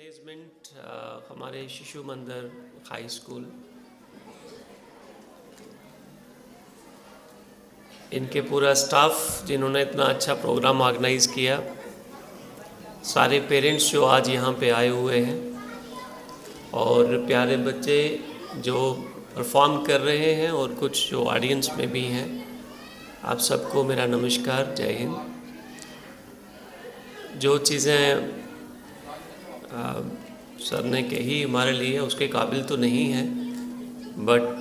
Management हमारे शिशु मंदिर हाई स्कूल, इनके पूरा स्टाफ जिन्होंने इतना अच्छा प्रोग्राम ऑर्गेनाइज़ किया, सारे पेरेंट्स जो आज यहाँ पे आए हुए हैं और प्यारे बच्चे जो परफॉर्म कर रहे हैं और कुछ जो ऑडियंस में भी हैं, आप सबको मेरा नमस्कार, जय हिंद। जो चीज़ें सर ने कही हमारे लिए उसके काबिल तो नहीं है, but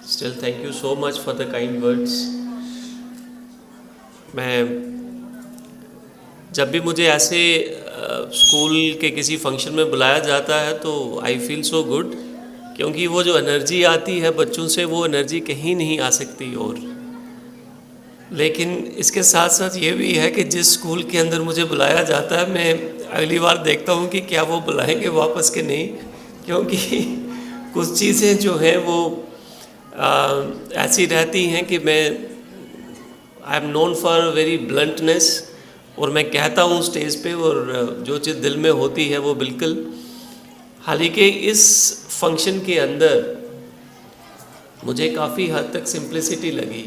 still thank you so much for the kind words. मैं जब भी मुझे ऐसे स्कूल के किसी फंक्शन में बुलाया जाता है तो आई फील सो गुड, क्योंकि वो जो एनर्जी आती है बच्चों से, वो एनर्जी कहीं नहीं आ सकती। और लेकिन इसके साथ साथ ये भी है कि जिस स्कूल के अंदर मुझे बुलाया जाता है, मैं अगली बार देखता हूँ कि क्या वो बुलाएंगे वापस के नहीं, क्योंकि कुछ चीज़ें जो हैं वो ऐसी रहती हैं कि मैं I am known for very bluntness, और मैं कहता हूँ स्टेज पे, और जो चीज़ दिल में होती है वो बिल्कुल। हालांकि इस फंक्शन के अंदर मुझे काफ़ी हद तक सिंप्लिसिटी लगी।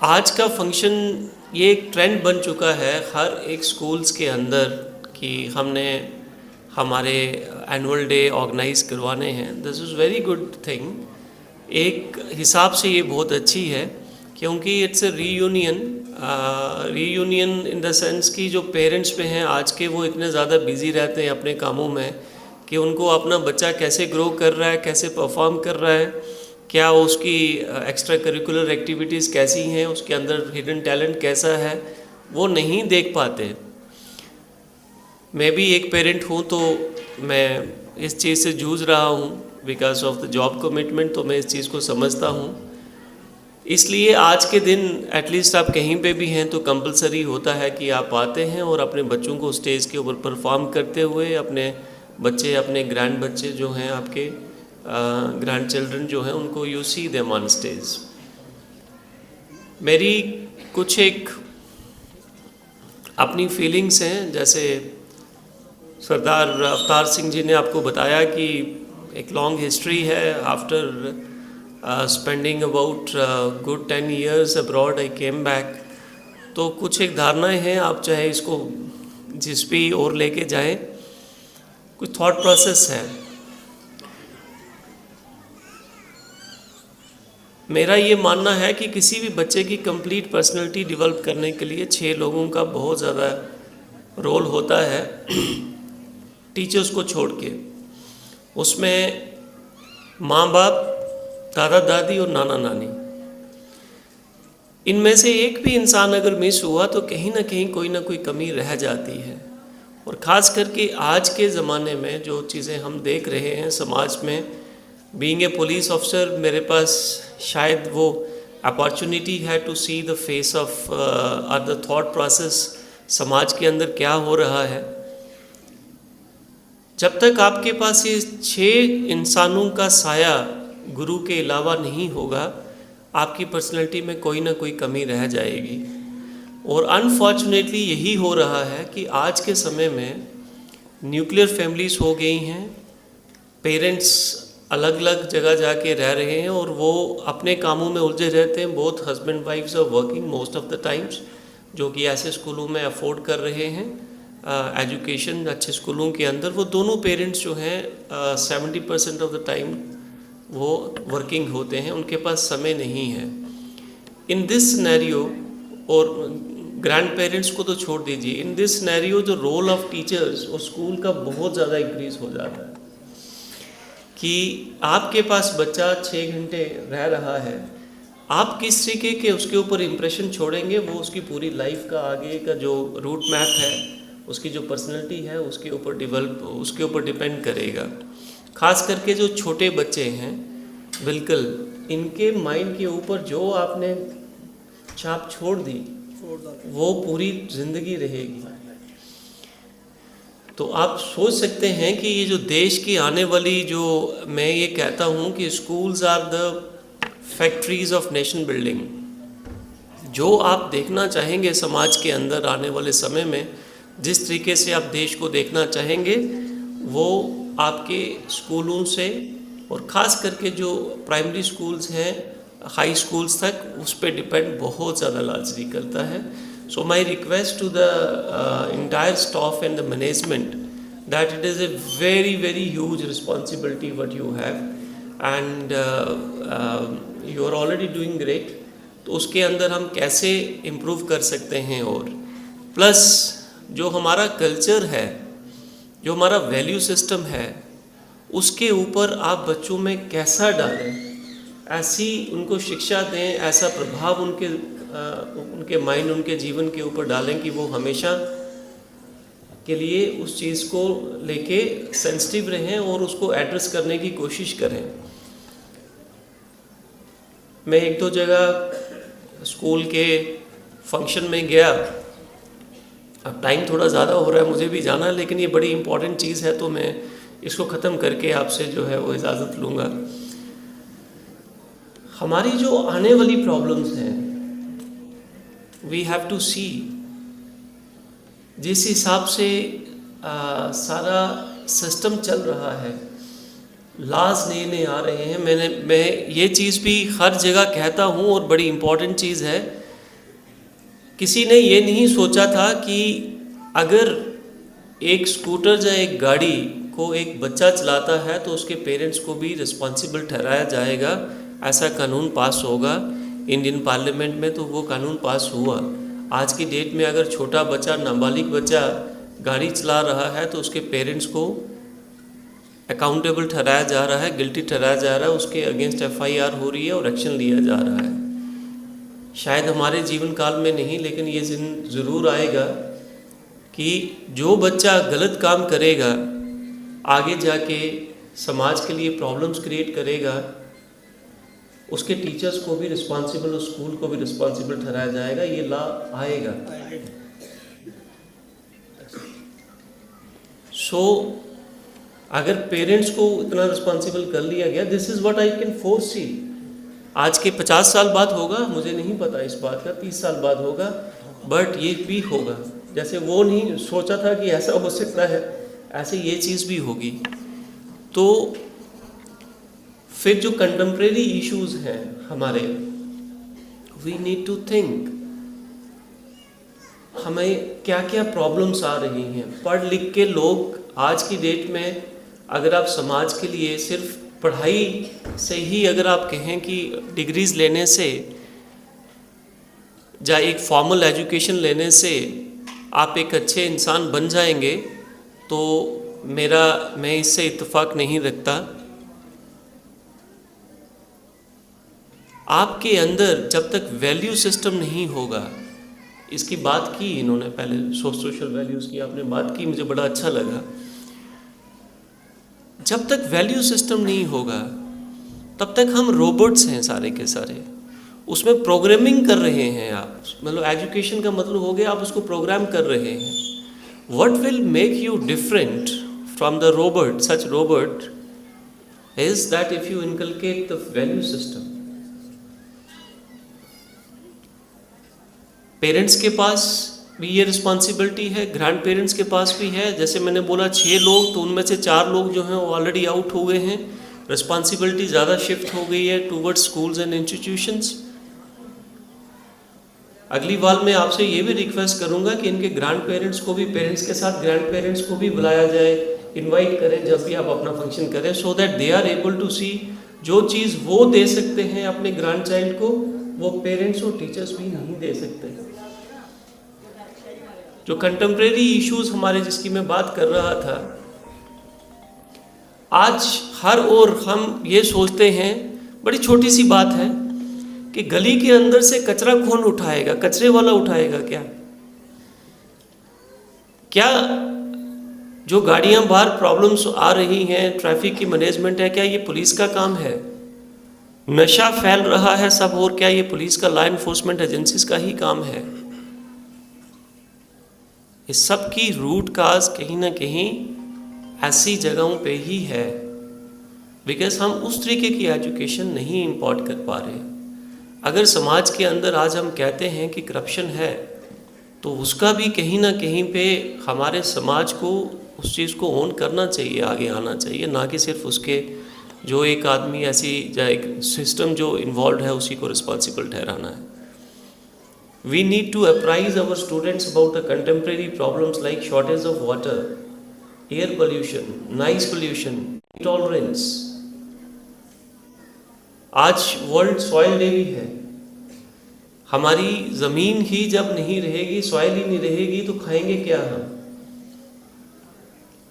आज का फंक्शन ये एक ट्रेंड बन चुका है हर एक स्कूल्स के अंदर कि हमने हमारे एनुअल डे ऑर्गेनाइज करवाने हैं। This is very good thing. एक हिसाब से ये बहुत अच्छी है, क्योंकि it's a reunion in the sense कि जो पेरेंट्स पे हैं आज के, वो इतने ज़्यादा बिजी रहते हैं अपने कामों में कि उनको अपना बच्चा कैसे ग्रो कर रहा है, कैसे परफॉर्म कर रहा है, क्या उसकी एक्स्ट्रा करिकुलर एक्टिविटीज़ कैसी हैं, उसके अंदर हिडन टैलेंट कैसा है, वो नहीं देख पाते। मैं भी एक पेरेंट हूँ, तो मैं इस चीज़ से जूझ रहा हूँ because of the job commitment, तो मैं इस चीज़ को समझता हूँ। इसलिए आज के दिन एटलीस्ट आप कहीं पे भी हैं तो कंपलसरी होता है कि आप आते हैं और अपने बच्चों को स्टेज के ऊपर परफॉर्म करते हुए, अपने बच्चे, अपने ग्रैंड बच्चे जो हैं आपके, ग्रैंड चिल्ड्रन जो हैं, उनको you see them on stage. मेरी कुछ एक अपनी फीलिंग्स हैं, जैसे सरदार अवतार सिंह जी ने आपको बताया कि एक लॉन्ग हिस्ट्री है। After spending about good 10 years abroad I came back. तो कुछ एक धारणाएं हैं, आप चाहे इसको जिस भी ओर लेके जाएं, कुछ थॉट प्रोसेस है। मेरा ये मानना है कि किसी भी बच्चे की कंप्लीट पर्सनैलिटी डेवलप करने के लिए 6 लोगों का बहुत ज़्यादा रोल होता है, टीचर्स को छोड़ के। उसमें माँ बाप, दादा दादी और नाना नानी, इनमें से एक भी इंसान अगर मिस हुआ तो कहीं ना कहीं कोई ना कोई कमी रह जाती है। और ख़ास करके आज के ज़माने में जो चीज़ें हम देख रहे हैं समाज में, बीइंग ए पुलिस ऑफिसर, मेरे पास शायद वो अपॉर्चुनिटी है to see the face of the thought process समाज के अंदर क्या हो रहा है। जब तक आपके पास ये 6 इंसानों का साया गुरु के अलावा नहीं होगा, आपकी पर्सनैलिटी में कोई ना कोई कमी रह जाएगी। और अनफॉर्चुनेटली यही हो रहा है कि आज के समय में न्यूक्लियर फैमिलीज हो गई हैं, पेरेंट्स अलग अलग जगह जाके रह रहे हैं और वो अपने कामों में उलझे रहते हैं। Both husband wifes are working most of the times, जो कि ऐसे स्कूलों में अफोर्ड कर रहे हैं एजुकेशन अच्छे स्कूलों के अंदर। वो दोनों पेरेंट्स जो हैं 70% ऑफ द टाइम वो वर्किंग होते हैं, उनके पास समय नहीं है। इन दिस सिनेरियो, और ग्रैंड पेरेंट्स को तो छोड़ दीजिए, इन दिस सिनेरियो जो रोल ऑफ टीचर्स और स्कूल का बहुत ज़्यादा इंक्रीज हो जाता है कि आपके पास बच्चा 6 घंटे रह रहा है, आप किस तरीके के उसके ऊपर इम्प्रेशन छोड़ेंगे, वो उसकी पूरी लाइफ का आगे का जो रूट मैप है, उसकी जो पर्सनैलिटी है, उसके ऊपर डिपेंड करेगा। ख़ास करके जो छोटे बच्चे हैं, बिल्कुल इनके माइंड के ऊपर जो आपने छाप छोड़ दी वो पूरी ज़िंदगी रहेगी। तो आप सोच सकते हैं कि ये जो देश की आने वाली, जो मैं ये कहता हूँ कि schools are the factories of nation building. जो आप देखना चाहेंगे समाज के अंदर आने वाले समय में, जिस तरीके से आप देश को देखना चाहेंगे वो आपके स्कूलों से, और ख़ास करके जो प्राइमरी स्कूल्स हैं, हाई स्कूल्स तक, उस पर डिपेंड बहुत ज़्यादा लार्जली करता है. So my request to the entire staff and the management that it is a very very huge responsibility what you have, and you are already doing great. तो उसके अंदर हम कैसे इम्प्रूव कर सकते हैं, और प्लस जो हमारा कल्चर है, जो हमारा वैल्यू सिस्टम है, उसके ऊपर आप बच्चों में कैसा डालें, ऐसी उनको शिक्षा दें, ऐसा प्रभाव उनके माइंड, उनके जीवन के ऊपर डालें कि वो हमेशा के लिए उस चीज़ को लेके सेंसिटिव रहें और उसको एड्रेस करने की कोशिश करें. मैं एक दो जगह स्कूल के फंक्शन में गया. अब टाइम थोड़ा ज़्यादा हो रहा है, मुझे भी जाना है, लेकिन ये बड़ी इम्पॉर्टेंट चीज़ है तो मैं इसको ख़त्म करके आपसे जो है वो इजाज़त लूँगा. हमारी जो आने वाली प्रॉब्लम्स हैं, वी हैव टू सी जिस हिसाब से सारा सिस्टम चल रहा है, लॉज नए नए आ रहे हैं. मैं ये चीज़ भी हर जगह कहता हूँ और बड़ी इम्पॉर्टेंट चीज़ है. किसी ने ये नहीं सोचा था कि अगर एक स्कूटर या एक गाड़ी को एक बच्चा चलाता है तो उसके पेरेंट्स को भी रिस्पॉन्सिबल ठहराया जाएगा. ऐसा कानून पास होगा इंडियन पार्लियामेंट में, तो वो कानून पास हुआ. आज की डेट में अगर छोटा बच्चा, नाबालिग बच्चा गाड़ी चला रहा है तो उसके पेरेंट्स को अकाउंटेबल ठहराया जा रहा है, गिल्टी ठहराया जा रहा है, उसके अगेंस्ट FIR हो रही है और एक्शन लिया जा रहा है. शायद हमारे जीवन काल में नहीं, लेकिन ये दिन ज़रूर आएगा कि जो बच्चा गलत काम करेगा आगे जाके समाज के लिए प्रॉब्लम्स क्रिएट करेगा, उसके टीचर्स को भी रिस्पॉन्सिबल, उस स्कूल को भी रिस्पॉन्सिबल ठहराया जाएगा. ये लॉ आएगा. सो अगर पेरेंट्स को इतना रिस्पॉन्सिबल कर लिया गया, this is what I can foresee. आज के 50 साल बाद होगा, मुझे नहीं पता इस बात का, 30 साल बाद होगा, बट ये भी होगा. जैसे वो नहीं सोचा था कि ऐसा हो सकता है, ऐसे ये चीज़ भी होगी. तो फिर जो कंटेम्प्रेरी इश्यूज हैं हमारे, वी नीड टू थिंक हमें क्या क्या प्रॉब्लम्स आ रही हैं. पढ़ लिख के लोग आज की डेट में, अगर आप समाज के लिए सिर्फ पढ़ाई से ही अगर आप कहें कि डिग्रीज़ लेने से या एक फॉर्मल एजुकेशन लेने से आप एक अच्छे इंसान बन जाएंगे, तो मैं इससे इत्तेफाक नहीं रखता. आपके अंदर जब तक वैल्यू सिस्टम नहीं होगा, इसकी बात की इन्होंने पहले, सोशल वैल्यूज़ की आपने बात की, मुझे बड़ा अच्छा लगा. जब तक वैल्यू सिस्टम नहीं होगा तब तक हम रोबोट्स हैं सारे के सारे. उसमें प्रोग्रामिंग कर रहे हैं आप, मतलब एजुकेशन का मतलब हो गया आप उसको प्रोग्राम कर रहे हैं. What will make you different from the robot, such robot, is that if you inculcate the value system. Parents के पास भी ये रिस्पॉन्सिबिलिटी है, ग्रैंड पेरेंट्स के पास भी है. जैसे मैंने बोला 6 लोग, तो उनमें से 4 लोग जो हैं वो ऑलरेडी आउट हो गए हैं. रिस्पॉन्सिबिलिटी ज़्यादा शिफ्ट हो गई है टूवर्ड्स स्कूल्स एंड इंस्टीट्यूशंस. अगली बार मैं आपसे ये भी रिक्वेस्ट करूँगा कि इनके ग्रैंड पेरेंट्स को भी, पेरेंट्स के साथ ग्रैंड पेरेंट्स को भी बुलाया जाए, इन्वाइट करें जब भी आप अपना फंक्शन करें, so that they are able to see जो चीज़ वो दे सकते हैं अपने ग्रैंड चाइल्ड को, वो पेरेंट्स और टीचर्स भी नहीं दे सकते. जो कंटेम्प्रेरी इश्यूज हमारे, जिसकी मैं बात कर रहा था, आज हर ओर हम ये सोचते हैं, बड़ी छोटी सी बात है कि गली के अंदर से कचरा कौन उठाएगा, कचरे वाला उठाएगा क्या? जो गाड़ियां बाहर प्रॉब्लम्स आ रही हैं, ट्रैफिक की मैनेजमेंट है, क्या ये पुलिस का काम है? नशा फैल रहा है सब, और क्या ये पुलिस का, लॉ एनफोर्समेंट एजेंसीज का ही काम है? इस सब की रूट काज कहीं ना कहीं ऐसी जगहों पे ही है, बिकॉज हम उस तरीके की एजुकेशन नहीं इम्पोर्ट कर पा रहे. अगर समाज के अंदर आज हम कहते हैं कि करप्शन है, तो उसका भी कहीं ना कहीं पे हमारे समाज को उस चीज़ को ओन करना चाहिए, आगे आना चाहिए, ना कि सिर्फ उसके जो एक आदमी ऐसी या एक सिस्टम जो इन्वॉल्व है उसी को रिस्पॉन्सिबल ठहराना है। We need to apprise our students about the contemporary problems like shortage of water, air pollution, noise pollution, intolerance. आज वर्ल्ड सॉइल डे भी है। हमारी ज़मीन ही जब नहीं रहेगी, सॉइल ही नहीं रहेगी, तो खाएंगे क्या हम?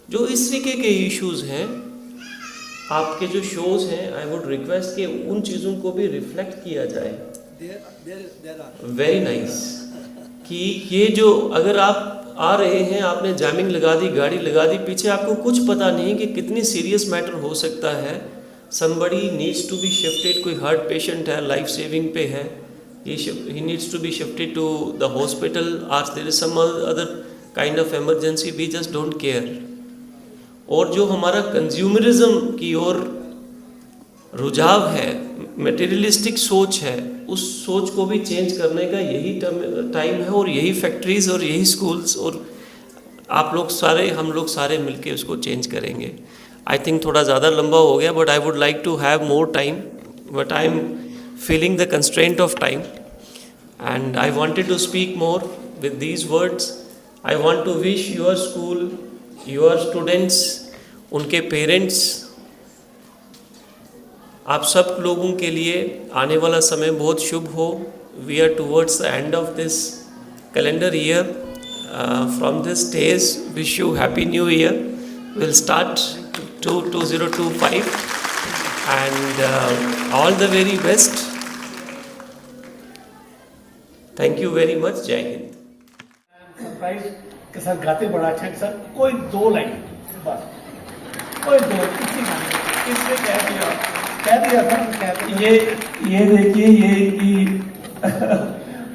जो इस तरीके के इश्यूज हैं, आपके जो शोज हैं, आई वुड रिक्वेस्ट कि उन चीज़ों को भी रिफ्लेक्ट किया जाए। वेरी नाइस कि ये जो अगर आप आ रहे हैं, आपने जैमिंग लगा दी, गाड़ी लगा दी, पीछे आपको कुछ पता नहीं कि कितनी सीरियस मैटर हो सकता है। somebody needs to be shifted, कोई हार्ट पेशेंट है, लाइफ सेविंग पे है, he needs to be shifted to the hospital or there is some other kind of emergency, we just don't care। और जो हमारा कंज्यूमरिज्म की ओर रुझाव है, मटेरियलिस्टिक सोच है, उस सोच को भी चेंज करने का यही टाइम है, और यही फैक्ट्रीज और यही स्कूल्स और आप लोग सारे, हम लोग सारे मिलके उसको चेंज करेंगे। आई थिंक थोड़ा ज़्यादा लंबा हो गया, but I would like to have more time, but I am feeling the constraint of time and I wanted to speak more with these words. I want to wish your school, your students, उनके parents, आप सब लोगों के लिए आने वाला समय बहुत शुभ हो। We are towards the end of this calendar year. From this days wish you happy new year. Will start 2025 and all the very best. Thank you very much. जय हिंद। सरप्राइज के साथ गाते बड़ा अच्छा है सर। कोई दो लाइन बस, कोई दो, किसने कह दिया सर? ये देखिए, ये कि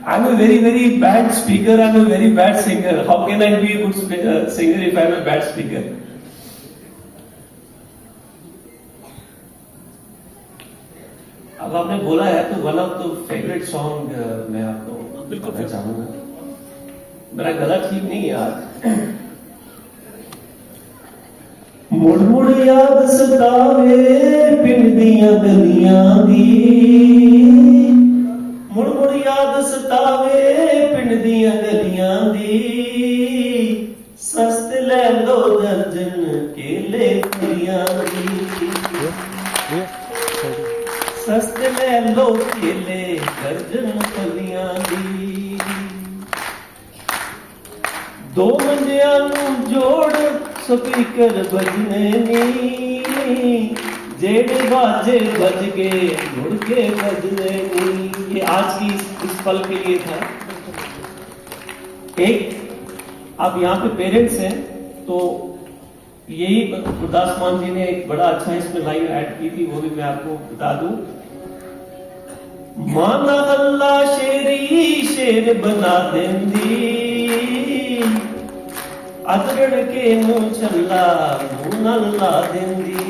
I am a very very bad speaker, I am a very bad singer. How can I be a good singer if I am a bad speaker? अब आपने बोला है तो one of the favourite song मैं आपको बिल्कुल चाहूंगा। मेरा गला ठीक नहीं है आज। मुड़ मुड़ याद सतावे पिंड दियां गलियां दी, मुड़ मुड़ याद सतावे पिंड दियां गलियां दी, सस्त ले लो दर्जन केले फलियां दी, सस्त ले लो केले दर्जन फलियां दी। दो मंजियां नूं जोड़ स्पीकर बजने नी, जेड़े बाजे बज के मुड़ के बजने नी। ये आज की इस पल के लिए था। एक आप यहाँ पे पेरेंट्स हैं, तो यही गुरदास मान जी ने एक बड़ा अच्छा इसमें लाइन ऐड की थी, वो भी मैं आपको बता दूं। माना अल्लाह शेरी शेर बना देंदी, अदरड़ के मुंह छल्ला मुंह न ला देंदी।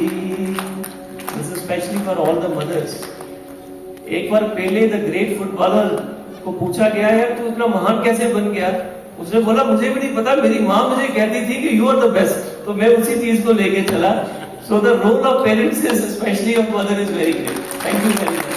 This is specially for all the mothers. एक बार पहले द ग्रेट फुटबॉलर को पूछा गया है तो इतना महान कैसे बन गया? उसने बोला मुझे भी नहीं पता, मेरी माँ मुझे कहती थी कि यू आर द बेस्ट, तो मैं उसी चीज को लेके चला। So the role of parents is specially of mother is very great. Thank you very much.